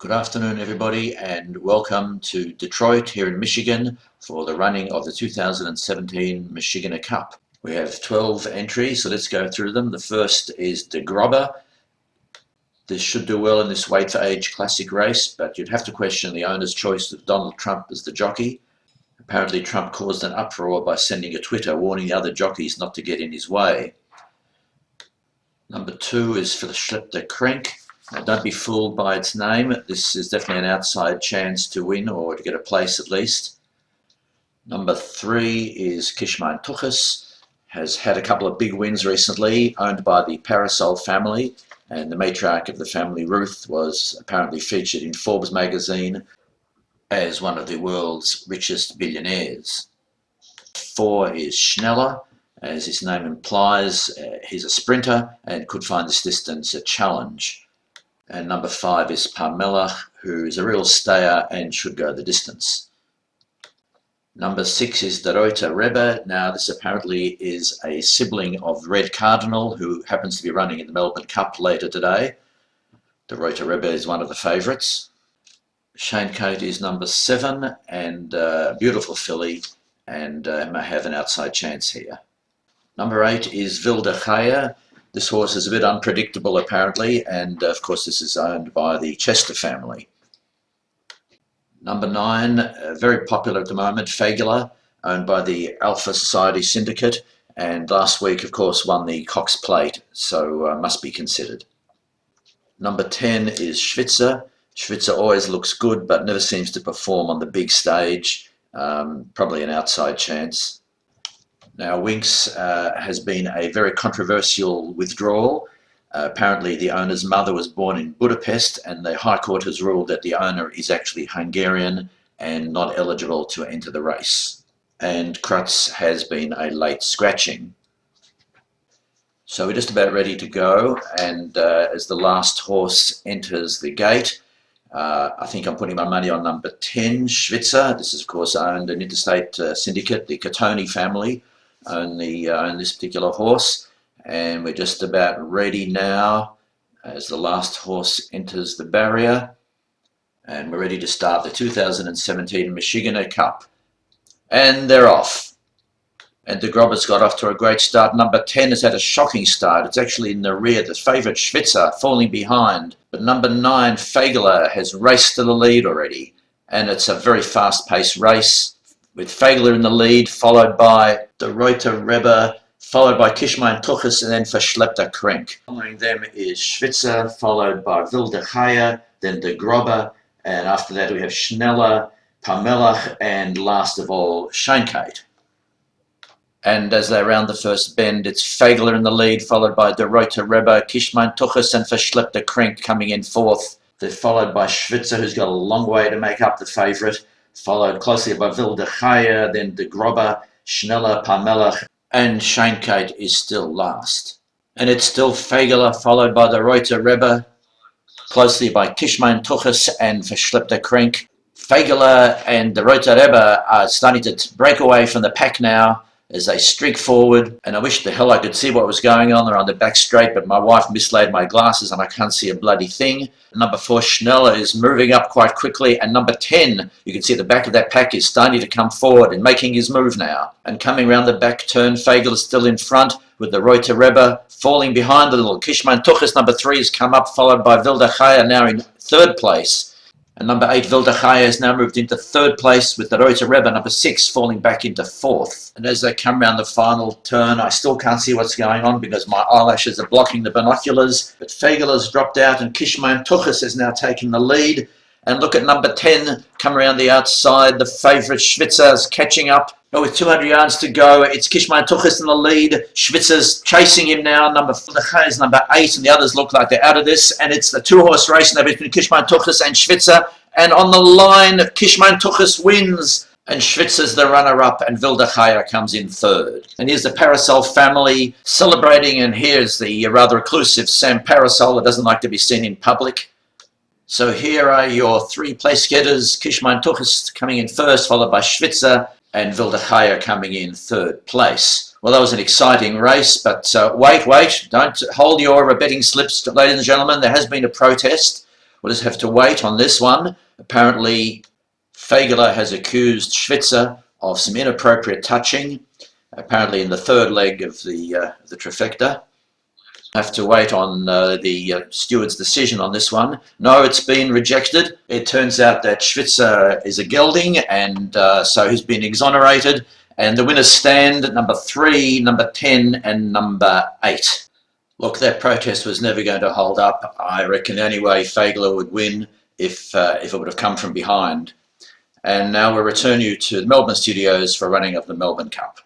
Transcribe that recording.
Good afternoon, everybody, and welcome to Detroit here in Michigan for the running of the 2017 Michigeneh Cup. We have 12 entries, so let's go through them. The first is the Grobber. This should do well in this weight for age classic race, but you'd have to question the owner's choice of Donald Trump as the jockey. Apparently Trump caused an uproar by sending a Twitter warning the other jockeys not to get in his way. Number 2 is for the Schleppter Krenk. Now, don't be fooled by its name. This is definitely an outside chance to win or to get a place at least. Number 3 is Kishmein Tuchus. Has had a couple of big wins recently, owned by the Parasol family, and the matriarch of the family, Ruth, was apparently featured in Forbes magazine as one of the world's richest billionaires. 4 is Schneller. As his name implies, he's a sprinter and could find this distance a challenge. And number 5 is Parmelach, who is a real stayer and should go the distance. Number 6 is the Reuter Rebbe. Now, this apparently is a sibling of Red Cardinal, who happens to be running in the Melbourne Cup later today. The Reuter Rebbe is one of the favourites. Scheinkate is number 7, and a beautiful filly, and may have an outside chance here. Number 8 is Wilde Chaya. This horse is a bit unpredictable apparently, and of course this is owned by the Chester family. Number 9, very popular at the moment, Fagula, owned by the Alpha Society Syndicate, and last week of course won the Cox Plate, so must be considered. Number 10 is Schwitzer. Schwitzer always looks good but never seems to perform on the big stage, probably an outside chance. Now, Winks has been a very controversial withdrawal. Apparently, the owner's mother was born in Budapest, and the High Court has ruled that the owner is actually Hungarian and not eligible to enter the race. And Krutz has been a late scratching. So we're just about ready to go, and as the last horse enters the gate, I think I'm putting my money on number 10, Schwitzer. This is, of course, owned an interstate syndicate, the Catani family. Own this particular horse, and we're just about ready now as the last horse enters the barrier, and we're ready to start the 2017 Michigeneh Cup, and they're off. And the Grobber's got off to a great start. Number 10 has had a shocking start. It's actually in the rear. The favourite Schwitzer falling behind, but number 9 Fagula has raced to the lead already, and it's a very fast-paced race, with Fagler in the lead, followed by the Reuter Rebbe, followed by Kishmein Tuchus, and then for Schleppter Krenk. Following them is Schwitzer, followed by Wilde Chaya, then the Grobber, and after that we have Schneller, Parmelach, and last of all, Scheinkate. And as they round the first bend, it's Fagler in the lead, followed by the Reuter Rebbe, Kishmein Tuchus, and for Schleppter Krenk coming in fourth. They're followed by Schwitzer, who's got a long way to make up the favourite, followed closely by Wilde Chaya, then de Grobber, Schneller, Parmelach, and Scheinkate is still last. And it's still Fagler, followed by the Reuter Rebbe, closely by Kishmein Tuchus and for Schleppter Krenk. Fagler and the Reuter Rebbe are starting to break away from the pack now as they streak forward, and I wish the hell I could see what was going on. They're on the back straight, but my wife mislaid my glasses and I can't see a bloody thing. Number 4, Schneller, is moving up quite quickly, and number 10, you can see the back of that pack is starting to come forward and making his move now. And coming round the back turn, Fagel is still in front with the Reuter Rebbe falling behind a little. Kishmein Tuchus, number 3, has come up, followed by Wilde Chaya now in 3rd place. And number 8, Wilde Chaya, has now moved into 3rd place with the Reuter Rebbe, number 6, falling back into 4th. And as they come round the final turn, I still can't see what's going on because my eyelashes are blocking the binoculars. But Fagel has dropped out and Kishmein Tuchus is now taking the lead. And look at number 10 come around the outside. The favourite Schwitzer is catching up. But with 200 yards to go, it's Kishmein Tuchus in the lead. Schwitzer's chasing him now. Number 4 is number 8, and the others look like they're out of this. And it's the 2-horse race now between Kishmein Tuchus and Schwitzer. And on the line, Kishmein Tuchus wins. And Schwitzer's the runner-up, and Wilde Chaya comes in 3rd. And here's the Parasol family celebrating, and here's the rather reclusive Sam Parasol that doesn't like to be seen in public. So here are your 3 place getters. Kishmein Tuchus coming in 1st, followed by Schwitzer, and Wilde Chaya coming in 3rd place. Well, that was an exciting race, but wait, don't hold your betting slips, ladies and gentlemen. There has been a protest. We'll just have to wait on this one. Apparently, Fegele has accused Schwitzer of some inappropriate touching, apparently in the third leg of the trifecta. Have to wait on the steward's decision on this one. No, it's been rejected. It turns out that Schwitzer is a gelding, and so he's been exonerated. And the winners stand number 3, number 10, and number 8. Look, that protest was never going to hold up. I reckon the only way Fegele would win if it would have come from behind. And now we'll return you to the Melbourne studios for running of the Melbourne Cup.